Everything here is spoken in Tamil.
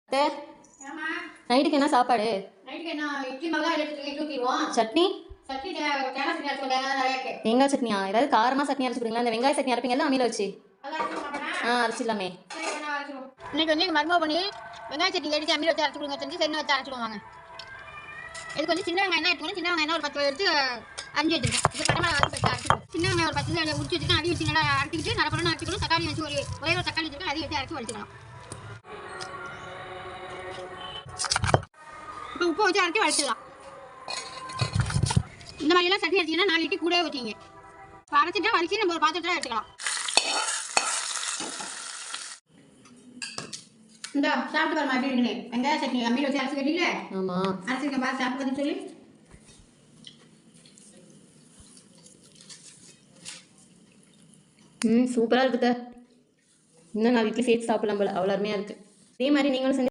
அத்தை, நைட்டுக்கு என்ன சாப்பாடு? நைட்டுக்கு என்ன இட்லி மாவு தான் இட்லி ஊற்றிடுவோம். சட்னி? சட்னி தேங்காய் சட்னி அரைச்சி நிறைய இருக்கு. தேங்காய் சட்னியா? ஏதாவது காரமாக சட்னி அரைச்சி கொடுங்களா? இந்த வெங்காய சட்னி அரைப்பீங்கல்ல அம்மியில் வச்சு. அதை அரைச்சி மாட்டேனா? அரைச்சிடலாமே. சரி என்ன அரைச்சிடுவோம். இன்னைக்கு வந்து மருமக பண்ணி வெங்காய சட்னி எடுத்து அம்மியில் வச்சு அரைச்சி கொடுங்க செஞ்சு சென்னை வச்சு அரைச்சிடுவாங்க. இதுக்கு வந்து சின்ன வெங்காயம் எடுத்துக்கணும். சின்ன வெங்காயம் ஒரு 10 எடுத்து அரிஞ்சு வச்சுருக்கேன். இது பட்டமாக வச்சு அரைச்சிடுவோம். சின்ன வெங்காயம் ஒரு 10 உரிச்சு வச்சுட்டு அடி வச்சு நல்லா அரைச்சிக்கிட்டு நரப்படம் அரைச்சிக்கணும். தக்காளி வச்சு ஒரே ஒரு தக்காளி வச்சுருக்கேன். அதையும் வச்சு அரைச்சி வச்சுக்கலாம். இப்போ உப்பு வச்சு அரைச்சி வச்சிடலாம். இந்த மாதிரிலாம் சட்னி அரைச்சிங்கன்னா 4 இட்லி கூட ஊற்றிங்க. இப்போ அரைச்சிட்டா வலிச்சு நம்ம ஒரு பாத்திரத்தில் எடுத்துக்கலாம். இந்த சாப்பிட்டு பாருமா எப்படி இருக்குன்னு. வெங்காய சட்னி அம்மியில் வச்சு அரைச்சி கட்டில. ஆமாம், அரைச்சிருக்கேன் பார்த்து சாப்பிட்டு பார்த்து சொல்லி. சூப்பராக இருக்குது. இன்னும் 4 இட்லி சேர்த்து சாப்பிடலாம் போல, அவ்வளோ அருமையாக இருக்குது. இதே மாதிரி நீங்களும் செஞ்சு